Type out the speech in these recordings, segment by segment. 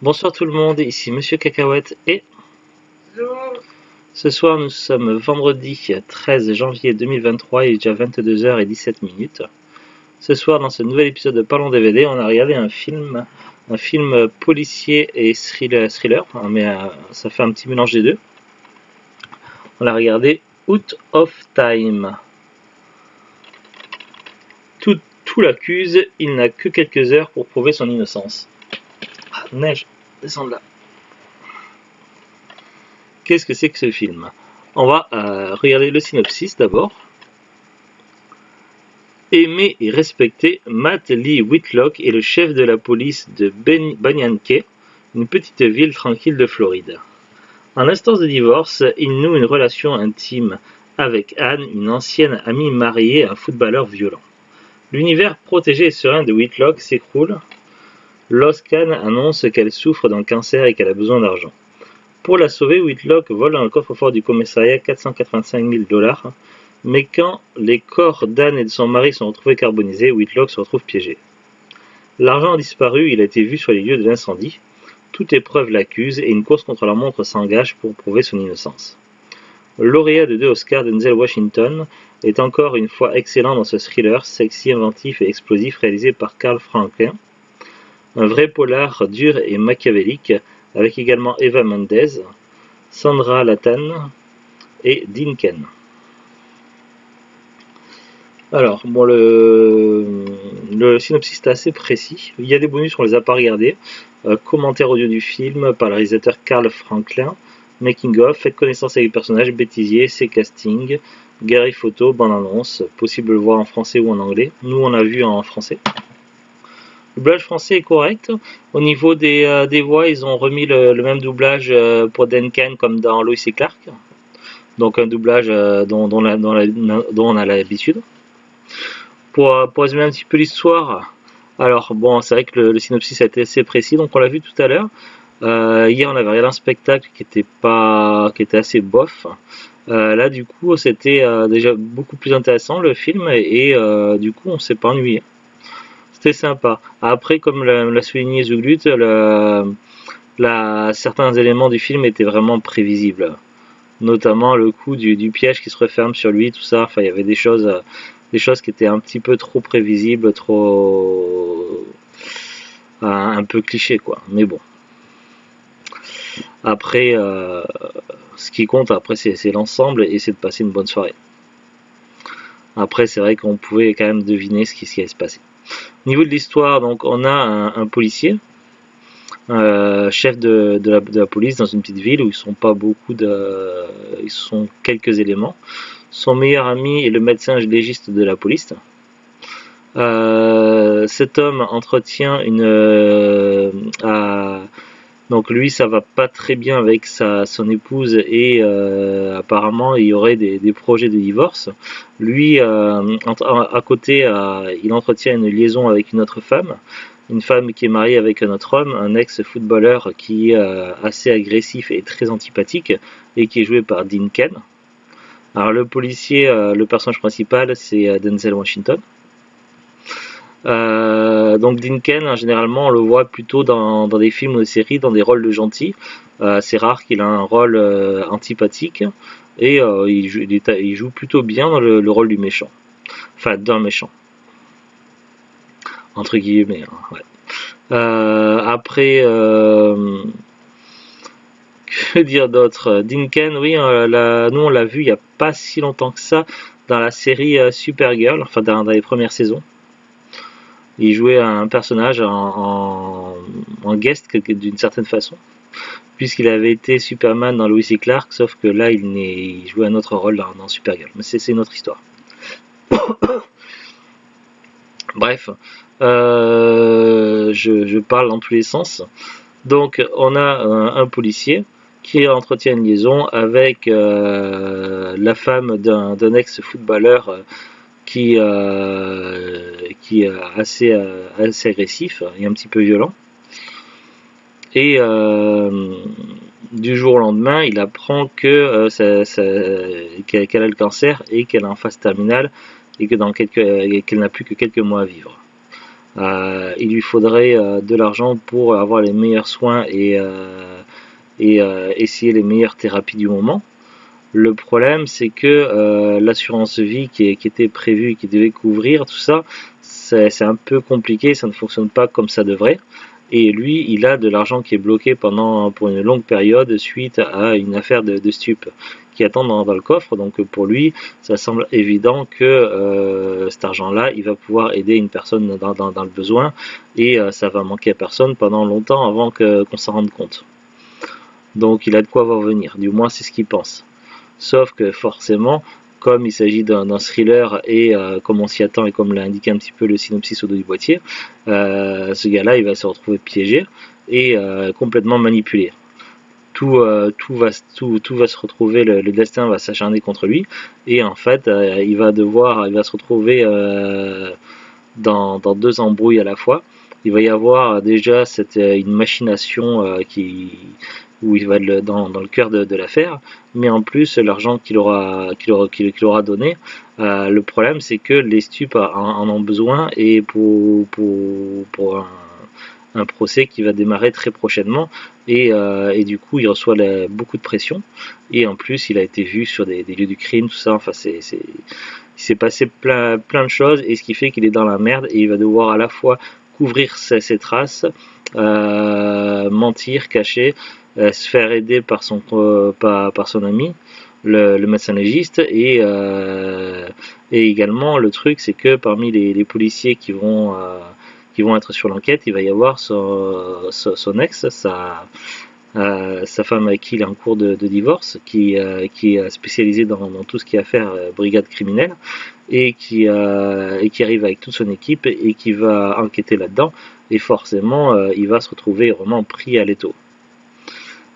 Bonsoir tout le monde, ici Monsieur Cacahuète et Bonjour. ce soir nous sommes vendredi 13 janvier 2023, il est déjà 22h17. Ce soir dans ce nouvel épisode de Parlons DVD, on a regardé un film policier et thriller, mais ça fait un petit mélange des deux. On a regardé Out of Time. Tout l'accuse, il n'a que quelques heures pour prouver son innocence. Ah, neige, descends de là. Qu'est-ce que c'est que ce film? On va regarder le synopsis d'abord. Aimé et respecté, Matt Lee Whitlock est le chef de la police de Banyan Key, une petite ville tranquille de Floride. En instance de divorce, il noue une relation intime avec Anne, une ancienne amie mariée à un footballeur violent. L'univers protégé et serein de Whitlock s'écroule lorsqu'Anne annonce qu'elle souffre d'un cancer et qu'elle a besoin d'argent. Pour la sauver, Whitlock vole dans le coffre-fort du commissariat 485 000 $, mais quand les corps d'Anne et de son mari sont retrouvés carbonisés, Whitlock se retrouve piégé. L'argent a disparu, il a été vu sur les lieux de l'incendie. Toute épreuve l'accuse et une course contre la montre s'engage pour prouver son innocence. Lauréat de 2 Oscars, Denzel Washington est encore une fois excellent dans ce thriller sexy, inventif et explosif réalisé par Carl Franklin. Un vrai polar dur et machiavélique avec également Eva Mendes, Sandra Lathan et Dean Cain. Alors, bon, le synopsis est assez précis. Il y a des bonus, on les a pas regardés. Commentaire audio du film par le réalisateur Carl Franklin. Making of, faites connaissance avec les personnages, bêtisier, ses castings, galerie photo, bande-annonce, possible de le voir en français ou en anglais. Nous, on a vu en français. Le doublage français est correct. Au niveau des voix, ils ont remis le même doublage pour Duncan comme dans Lois et Clark. Donc un doublage dont on a l'habitude. Pour résumer un petit peu l'histoire, alors bon, c'est vrai que le synopsis a été assez précis, donc on l'a vu tout à l'heure. Hier, on avait regardé un spectacle qui était assez bof. Là, du coup, c'était déjà beaucoup plus intéressant le film et du coup, on s'est pas ennuyé. C'était sympa. Après, comme l'a souligné Zuglut, certains éléments du film étaient vraiment prévisibles. Notamment le coup du piège qui se referme sur lui, tout ça. Enfin, il y avait des choses qui étaient un petit peu trop prévisibles, un peu cliché, quoi. Mais bon. Après, ce qui compte, après, c'est l'ensemble et c'est de passer une bonne soirée. Après, c'est vrai qu'on pouvait quand même deviner ce qui allait se passer. Au niveau de l'histoire, donc, on a un policier, chef de la police dans une petite ville où ils sont pas beaucoup ils sont quelques éléments. Son meilleur ami est le médecin légiste de la police. Cet homme entretient donc lui, ça va pas très bien avec son épouse et apparemment il y aurait des projets de divorce. Lui, à côté, il entretient une liaison avec une autre femme. Une femme qui est mariée avec un autre homme, un ex-footballeur qui est assez agressif et très antipathique et qui est joué par Dean Cain. Alors le policier, le personnage principal, c'est Denzel Washington. Donc Dean Cain, généralement, on le voit plutôt dans des films ou des séries, dans des rôles de gentil. C'est rare qu'il a un rôle antipathique et il joue plutôt bien dans le rôle du méchant. Enfin, d'un méchant. Entre guillemets. Hein, ouais. Après, que dire d'autre? Dean Cain, oui, nous on l'a vu il n'y a pas si longtemps que ça dans la série Supergirl, enfin dans les premières saisons. Il jouait un personnage en guest d'une certaine façon, puisqu'il avait été Superman dans Lois et Clark, sauf que là il jouait un autre rôle dans Supergirl. Mais c'est une autre histoire. Bref, je parle dans tous les sens. Donc on a un policier qui entretient une liaison avec la femme d'un ex-footballeur qui est assez agressif et un petit peu violent. Et du jour au lendemain, il apprend que qu'elle a le cancer et qu'elle est en phase terminale et qu'elle n'a plus que quelques mois à vivre. il lui faudrait de l'argent pour avoir les meilleurs soins et essayer les meilleures thérapies du moment. Le problème, c'est que l'assurance vie qui était prévue, qui devait couvrir tout ça, c'est un peu compliqué, ça ne fonctionne pas comme ça devrait. Et lui, il a de l'argent qui est bloqué pour une longue période suite à une affaire de stup qui attend dans le coffre. Donc pour lui, ça semble évident que cet argent-là, il va pouvoir aider une personne dans le besoin et ça va manquer à personne pendant longtemps avant qu'on s'en rende compte. Donc il a de quoi voir venir, du moins c'est ce qu'il pense. Sauf que forcément, comme il s'agit d'un thriller et comme on s'y attend et comme l'a indiqué un petit peu le synopsis au dos du boîtier, ce gars-là il va se retrouver piégé et complètement manipulé. Tout va se retrouver, le destin va s'acharner contre lui et en fait il va se retrouver dans deux embrouilles à la fois. Il va y avoir déjà une machination où il va être dans le cœur de l'affaire, mais en plus l'argent qu'il aura donné, le problème c'est que les stupes en ont besoin et pour un procès qui va démarrer très prochainement et du coup il reçoit beaucoup de pression et en plus il a été vu sur des lieux du crime, tout ça, enfin il s'est passé plein de choses et ce qui fait qu'il est dans la merde et il va devoir à la fois couvrir ses traces, mentir, cacher, se faire aider par son ami, le médecin légiste et également le truc c'est que parmi les policiers qui vont être sur l'enquête, il va y avoir son ex, sa femme avec qui il est en cours de divorce, qui est spécialisée dans tout ce qui a à faire brigade criminelle, et qui arrive avec toute son équipe et qui va enquêter là-dedans, et forcément il va se retrouver vraiment pris à l'étau.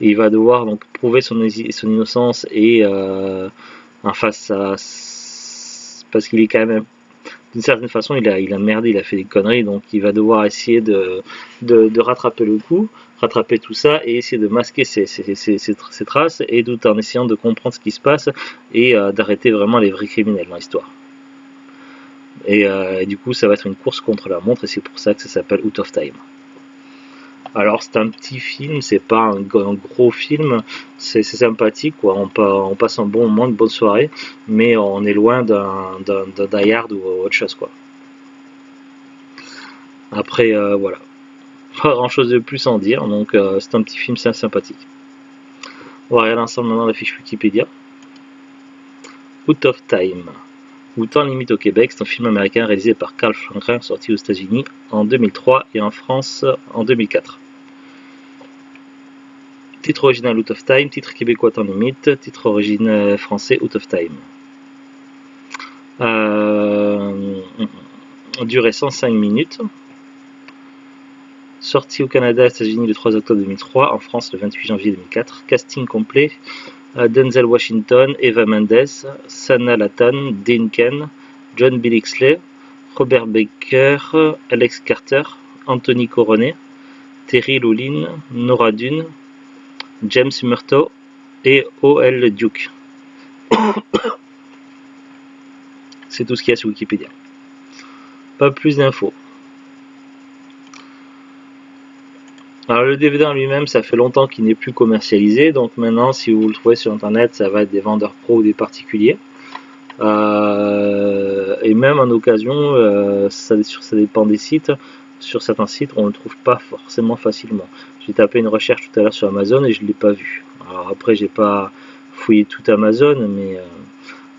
Et il va devoir donc prouver son innocence et en face à... parce qu'il est quand même d'une certaine façon il a merdé, il a fait des conneries, donc il va devoir essayer de rattraper le coup, rattraper tout ça et essayer de masquer ses traces et tout en essayant de comprendre ce qui se passe et d'arrêter vraiment les vrais criminels dans l'histoire. Et du coup ça va être une course contre la montre et c'est pour ça que ça s'appelle Out of Time. Alors c'est un petit film, c'est pas un gros film, c'est sympathique quoi, on passe un bon moment, une bonne soirée, mais on est loin d'un Die Hard ou autre chose quoi. Après voilà, pas grand chose de plus à en dire, donc c'est un petit film sympathique. On va regarder ensemble maintenant la fiche Wikipédia. Out of Time, ou Temps limite au Québec, c'est un film américain réalisé par Carl Franklin, sorti aux États-Unis en 2003 et en France en 2004. Titre original Out of Time, titre québécois Temps limite, titre original français Out of Time. Durée 105 minutes. Sorti au Canada et aux États-Unis le 3 octobre 2003, en France le 28 janvier 2004. Casting complet: Denzel Washington, Eva Mendes, Sanaa Lathan, Dean Cain, John Billingsley, Robert Baker, Alex Carter, Anthony Coronet, Terry Loulin, Nora Dunn, James Murtaugh et O.L. Duke. C'est tout ce qu'il y a sur Wikipédia. Pas plus d'infos. Alors le DVD en lui-même, ça fait longtemps qu'il n'est plus commercialisé, donc maintenant si vous le trouvez sur internet, ça va être des vendeurs pro ou des particuliers. Et même en occasion, ça dépend des sites. Sur certains sites, on ne le trouve pas forcément facilement. J'ai tapé une recherche tout à l'heure sur Amazon et je ne l'ai pas vu. Alors après, j'ai pas fouillé tout Amazon, mais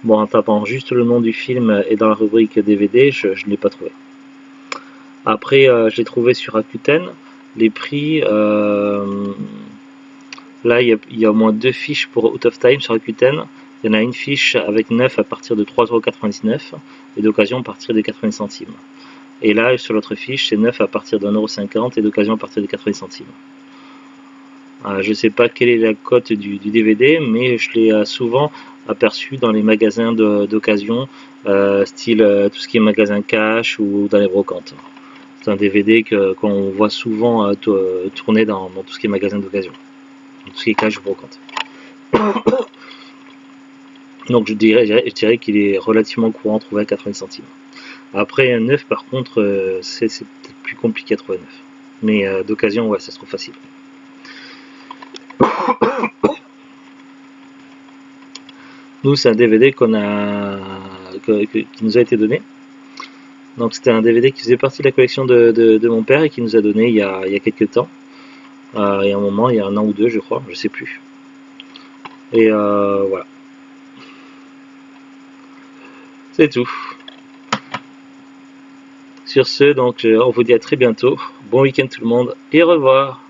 bon, en tapant juste le nom du film et dans la rubrique DVD, je ne l'ai pas trouvé. Après, je l'ai trouvé sur Rakuten. Les prix, là il y a au moins 2 fiches pour Out of Time sur Rakuten. Il y en a une fiche avec 9 à partir de 3,99€ et d'occasion à partir de 80 centimes. Et là sur l'autre fiche c'est 9 à partir de 1,50€ et d'occasion à partir de 80 centimes. Je ne sais pas quelle est la cote du DVD, mais je l'ai souvent aperçu dans les magasins d'occasion, style tout ce qui est magasin cash ou dans les brocantes. C'est un DVD qu'on voit souvent tourner dans tout ce qui est magasin d'occasion, tout ce qui est cash ou brocante. Donc je dirais qu'il est relativement courant à trouver à 80 centimes. Après un neuf par contre, c'est peut-être plus compliqué à trouver neuf. Mais d'occasion, ouais, ça se trouve facile. Nous, c'est un DVD qui nous a été donné. Donc c'était un DVD qui faisait partie de la collection de mon père et qui nous a donné il y a quelques temps. Il y a un moment, il y a 1 an ou 2 je crois, je sais plus. Et voilà. C'est tout. Sur ce, donc on vous dit à très bientôt. Bon week-end tout le monde et au revoir.